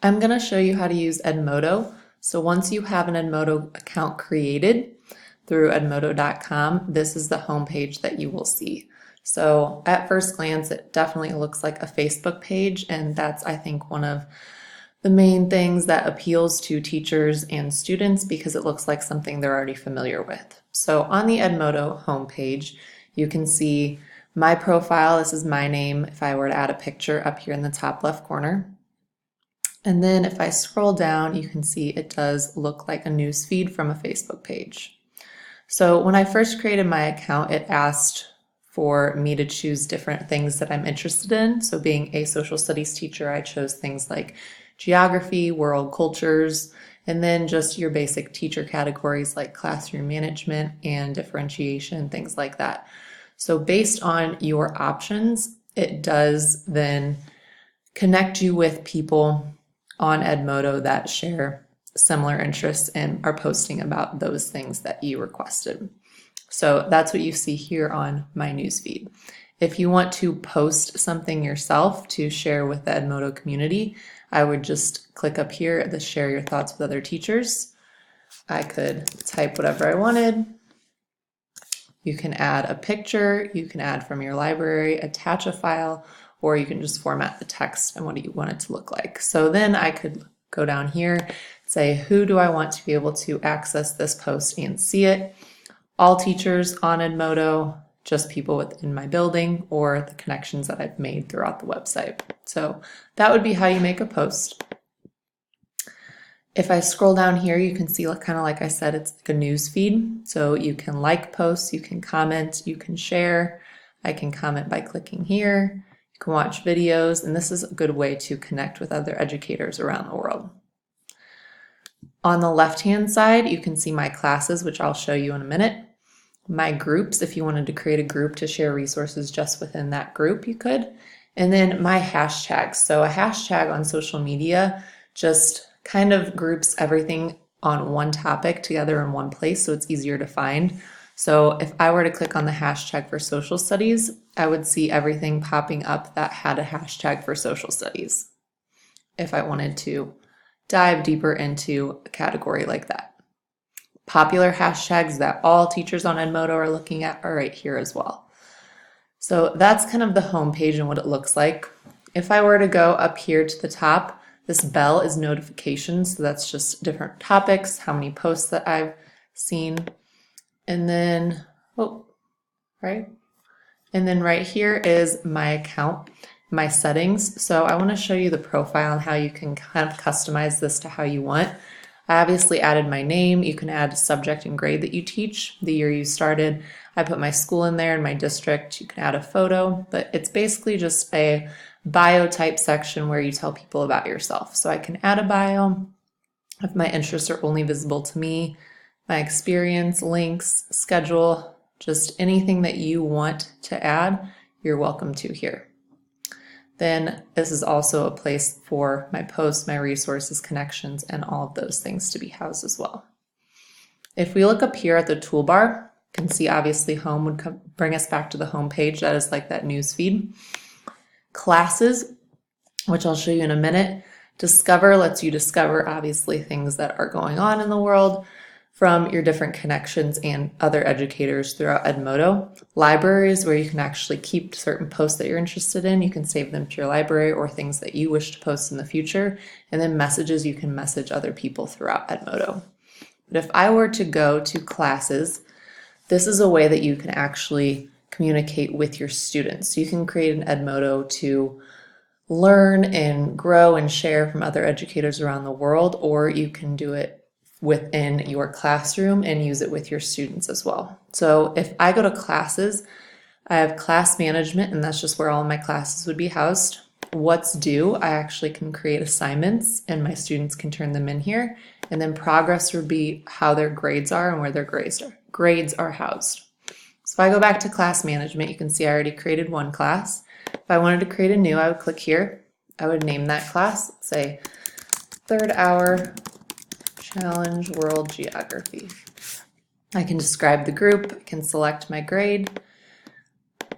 I'm going to show you how to use Edmodo. So once you have an Edmodo account created through edmodo.com, this is the homepage that you will see. So at first glance, it definitely looks like a Facebook page, and that's, I think, one of the main things that appeals to teachers and students because it looks like something they're already familiar with. So on the Edmodo homepage, you can see my profile. This is my name. If I were to add a picture up here in the top left corner. And then if I scroll down, you can see it does look like a news feed from a Facebook page. So when I first created my account, it asked for me to choose different things that I'm interested in. So being a social studies teacher, I chose things like geography, world cultures, and then just your basic teacher categories like classroom management and differentiation, things like that. So based on your options, it does then connect you with people on Edmodo that share similar interests and are posting about those things that you requested. So that's what you see here on my newsfeed. If you want to post something yourself to share with the Edmodo community, I would just click up here to share your thoughts with other teachers. I could type whatever I wanted. You can add a picture, you can add from your library, attach a file, or you can just format the text and what you want it to look like. So then I could go down here, say, who do I want to be able to access this post and see it? All teachers on Edmodo, just people within my building, or the connections that I've made throughout the website. So that would be how you make a post. If I scroll down here, you can see, kind of like I said, it's like a news feed. So you can like posts, you can comment, you can share. I can comment by clicking here. You can watch videos, and this is a good way to connect with other educators around the world. On the left-hand side, you can see my classes, which I'll show you in a minute. My groups, if you wanted to create a group to share resources just within that group, you could. And then my hashtags. So a hashtag on social media just kind of groups everything on one topic together in one place, so it's easier to find. So if I were to click on the hashtag for social studies, I would see everything popping up that had a hashtag for social studies if I wanted to dive deeper into a category like that. Popular hashtags that all teachers on Edmodo are looking at are right here as well. So that's kind of the home page and what it looks like. If I were to go up here to the top, this bell is notifications. So that's just different topics, how many posts that I've seen. And then, right here is my account, my settings. So I want to show you the profile and how you can kind of customize this to how you want. I obviously added my name. You can add subject and grade that you teach, the year you started. I put my school in there and my district. You can add a photo, but it's basically just a bio type section where you tell people about yourself. So I can add a bio if my interests are only visible to me, my experience, links, schedule, just anything that you want to add, you're welcome to here. Then this is also a place for my posts, my resources, connections, and all of those things to be housed as well. If we look up here at the toolbar, you can see obviously home would bring us back to the home page. That is like that news feed. Classes, which I'll show you in a minute. Discover lets you discover obviously things that are going on in the world from your different connections and other educators throughout Edmodo. Libraries, where you can actually keep certain posts that you're interested in. You can save them to your library or things that you wish to post in the future. And then messages, you can message other people throughout Edmodo. But if I were to go to classes, this is a way that you can actually communicate with your students. So you can create an Edmodo to learn and grow and share from other educators around the world, or you can do it within your classroom and use it with your students as well. So if I go to classes, I have class management, and that's just where all of my classes would be housed. What's due, I actually can create assignments and my students can turn them in here. And then progress would be how their grades are and where their grades are housed. So if I go back to class management, you can see I already created one class. If I wanted to create a new, I would click here. I would name that class, say third hour Challenge World Geography. I can describe the group, I can select my grade,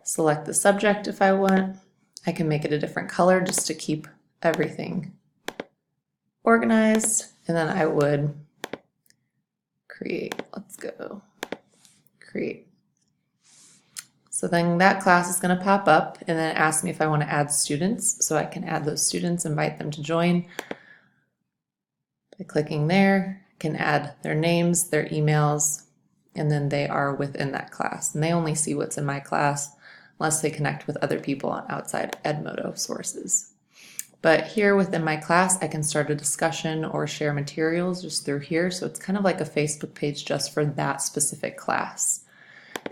select the subject if I want. I can make it a different color just to keep everything organized, and then I would create. Let's go create. So then that class is going to pop up and then ask me if I want to add students. So I can add those students, invite them to join by clicking there. I can add their names, their emails, and then they are within that class. And they only see what's in my class unless they connect with other people on outside Edmodo sources. But here within my class, I can start a discussion or share materials just through here. So it's kind of like a Facebook page just for that specific class.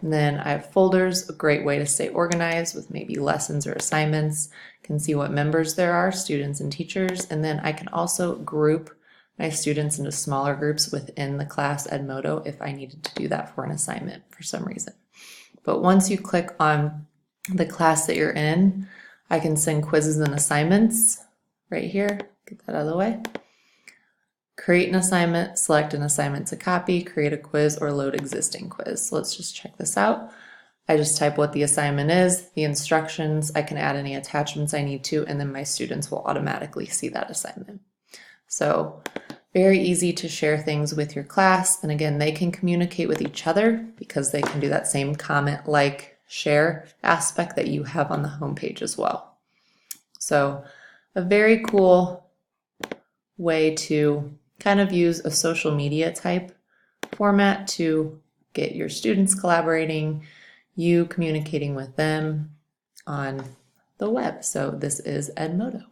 And then I have folders, a great way to stay organized with maybe lessons or assignments. I can see what members there are, students and teachers. And then I can also group my students into smaller groups within the class Edmodo if I needed to do that for an assignment for some reason. But once you click on the class that you're in, I can send quizzes and assignments right here. Get that out of the way. Create an assignment, select an assignment to copy, create a quiz, or load existing quiz. So let's just check this out. I just type what the assignment is, the instructions, I can add any attachments I need to, and then my students will automatically see that assignment. So very easy to share things with your class. And again, they can communicate with each other because they can do that same comment, like, share aspect that you have on the homepage as well. So a very cool way to kind of use a social media type format to get your students collaborating, you communicating with them on the web. So this is Edmodo.